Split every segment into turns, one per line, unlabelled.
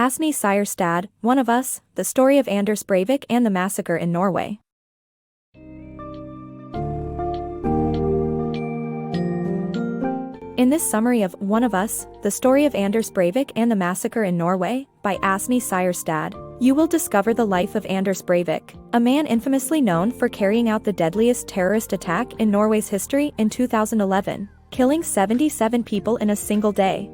Åsne Seierstad, One of Us, the story of Anders Breivik and the massacre in Norway. In this summary of One of Us, the story of Anders Breivik and the massacre in Norway, by Åsne Seierstad, you will discover the life of Anders Breivik, a man infamously known for carrying out the deadliest terrorist attack in Norway's history in 2011, killing 77 people in a single day.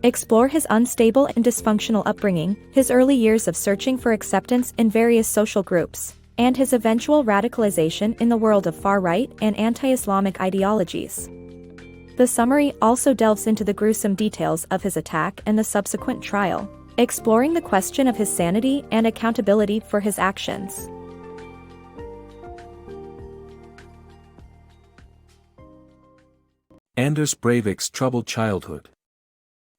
Explore his unstable and dysfunctional upbringing, his early years of searching for acceptance in various social groups, and his eventual radicalization in the world of far-right and anti-Islamic ideologies. The summary also delves into the gruesome details of his attack and the subsequent trial, exploring the question of his sanity and accountability for his actions.
Anders Breivik's troubled childhood.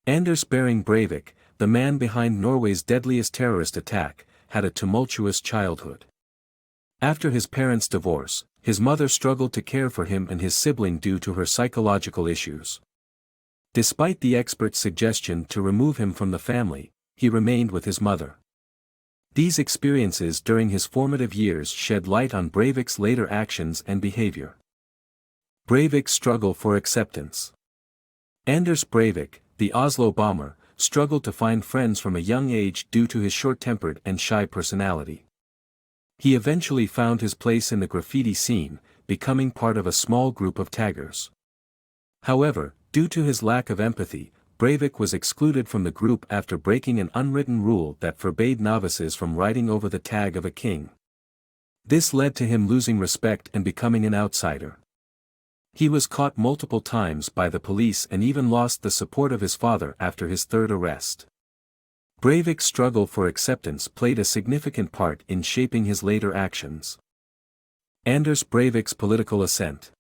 Anders Behring Breivik, the man behind Norway's deadliest terrorist attack, had a tumultuous childhood. After his parents' divorce, his mother struggled to care for him and his sibling due to her psychological issues. Despite the expert's suggestion to remove him from the family, he remained with his mother. These experiences during his formative years shed light on Breivik's later actions and behavior. Breivik's struggle for acceptance. Anders Breivik, the Oslo bomber, struggled to find friends from a young age due to his short-tempered and shy personality. He eventually found his place in the graffiti scene, becoming part of a small group of taggers. However, due to his lack of empathy, Breivik was excluded from the group after breaking an unwritten rule that forbade novices from writing over the tag of a king. This led to him losing respect and becoming an outsider. He was caught multiple times by the police and even lost the support of his father after his third arrest. Breivik's struggle for acceptance played a significant part in shaping his later actions. Anders Breivik's political ascent.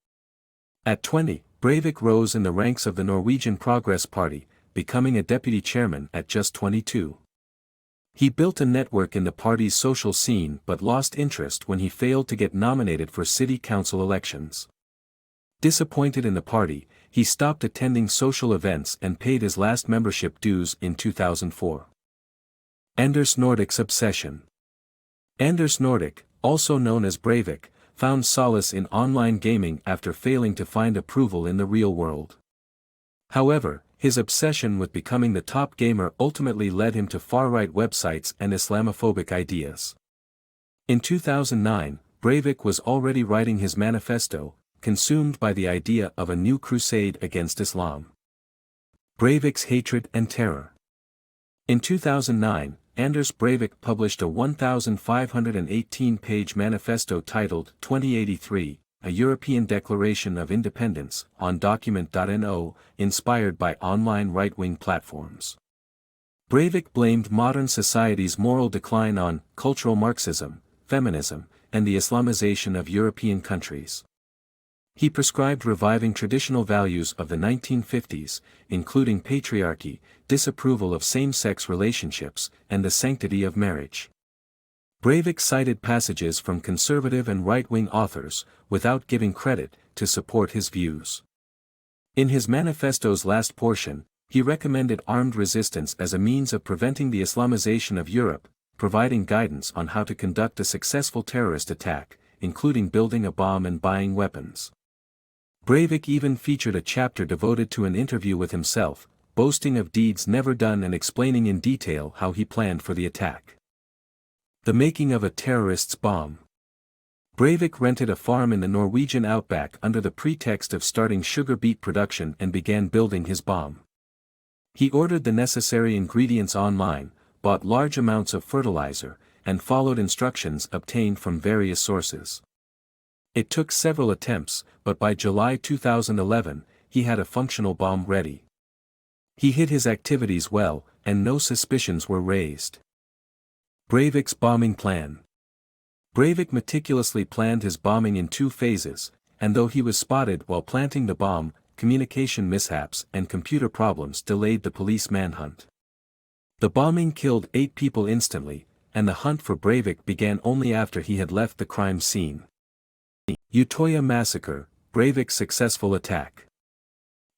At 20, Breivik rose in the ranks of the Norwegian Progress Party, becoming a deputy chairman at just 22. He built a network in the party's social scene but lost interest when he failed to get nominated for city council elections. Disappointed in the party, he stopped attending social events and paid his last membership dues in 2004. Andersnordic's obsession. Andersnordic, also known as Breivik, found solace in online gaming after failing to find approval in the real world. However, his obsession with becoming the top gamer ultimately led him to far-right websites and Islamophobic ideas. In 2009, Breivik was already writing his manifesto, consumed by the idea of a new crusade against Islam. Breivik's hatred and terror. In 2009, Anders Breivik published a 1,518-page manifesto titled 2083, A European Declaration of Independence, on document.no, inspired by online right-wing platforms. Breivik blamed modern society's moral decline on cultural Marxism, feminism, and the Islamization of European countries. He prescribed reviving traditional values of the 1950s, including patriarchy, disapproval of same-sex relationships, and the sanctity of marriage. Breivik cited passages from conservative and right-wing authors, without giving credit, to support his views. In his manifesto's last portion, he recommended armed resistance as a means of preventing the Islamization of Europe, providing guidance on how to conduct a successful terrorist attack, including building a bomb and buying weapons. Breivik even featured a chapter devoted to an interview with himself, boasting of deeds never done and explaining in detail how he planned for the attack. The making of a terrorist's bomb. Breivik rented a farm in the Norwegian outback under the pretext of starting sugar beet production and began building his bomb. He ordered the necessary ingredients online, bought large amounts of fertilizer, and followed instructions obtained from various sources. It took several attempts, but by July 2011, he had a functional bomb ready. He hid his activities well, and no suspicions were raised. Breivik's bombing plan. Breivik meticulously planned his bombing in 2 phases, and though he was spotted while planting the bomb, communication mishaps and computer problems delayed the police manhunt. The bombing killed 8 people instantly, and the hunt for Breivik began only after he had left the crime scene. Utøya Massacre, Breivik's successful attack.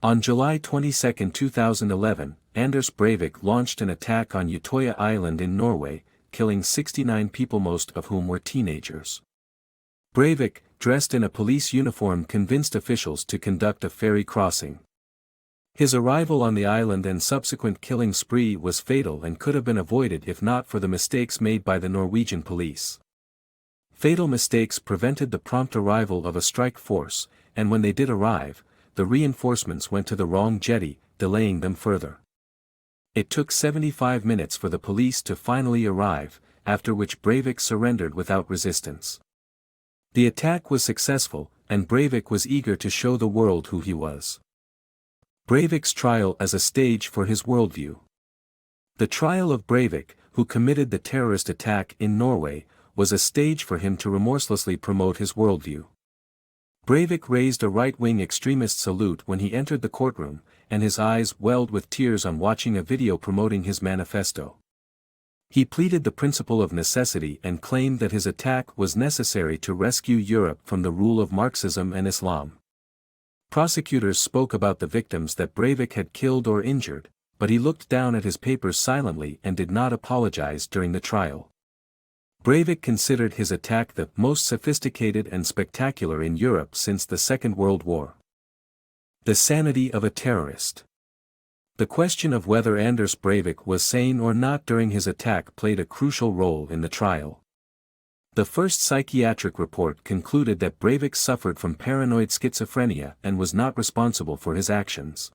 On July 22, 2011, Anders Breivik launched an attack on Utøya Island in Norway, killing 69 people, most of whom were teenagers. Breivik, dressed in a police uniform, convinced officials to conduct a ferry crossing. His arrival on the island and subsequent killing spree was fatal and could have been avoided if not for the mistakes made by the Norwegian police. Fatal mistakes prevented the prompt arrival of a strike force, and when they did arrive, the reinforcements went to the wrong jetty, delaying them further. It took 75 minutes for the police to finally arrive, after which Breivik surrendered without resistance. The attack was successful, and Breivik was eager to show the world who he was. Breivik's trial as a stage for his worldview. The trial of Breivik, who committed the terrorist attack in Norway, was a stage for him to remorselessly promote his worldview. Breivik raised a right-wing extremist salute when he entered the courtroom, and his eyes welled with tears on watching a video promoting his manifesto. He pleaded the principle of necessity and claimed that his attack was necessary to rescue Europe from the rule of Marxism and Islam. Prosecutors spoke about the victims that Breivik had killed or injured, but he looked down at his papers silently and did not apologize during the trial. Breivik considered his attack the most sophisticated and spectacular in Europe since the Second World War. The sanity of a terrorist. The question of whether Anders Breivik was sane or not during his attack played a crucial role in the trial. The first psychiatric report concluded that Breivik suffered from paranoid schizophrenia and was not responsible for his actions.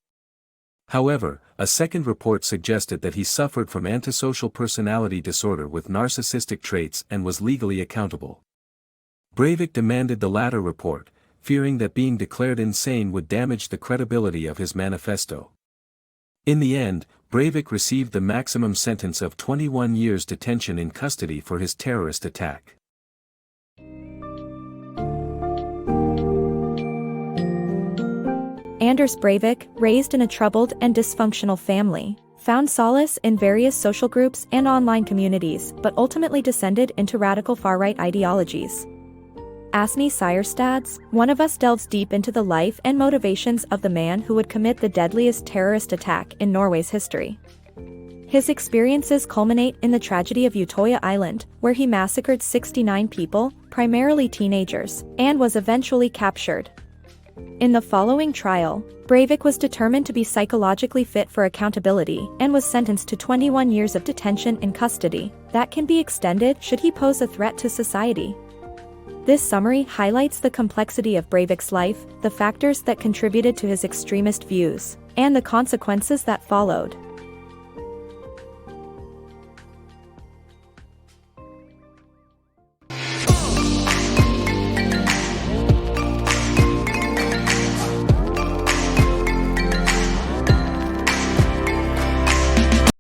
However, a second report suggested that he suffered from antisocial personality disorder with narcissistic traits and was legally accountable. Breivik demanded the latter report, fearing that being declared insane would damage the credibility of his manifesto. In the end, Breivik received the maximum sentence of 21 years detention in custody for his terrorist attack.
Anders Breivik, raised in a troubled and dysfunctional family, found solace in various social groups and online communities but ultimately descended into radical far-right ideologies. Åsne Seierstad's One of Us delves deep into the life and motivations of the man who would commit the deadliest terrorist attack in Norway's history. His experiences culminate in the tragedy of Utøya Island, where he massacred 69 people, primarily teenagers, and was eventually captured. In the following trial, Breivik was determined to be psychologically fit for accountability and was sentenced to 21 years of detention in custody that can be extended should he pose a threat to society. This summary highlights the complexity of Breivik's life, the factors that contributed to his extremist views, and the consequences that followed.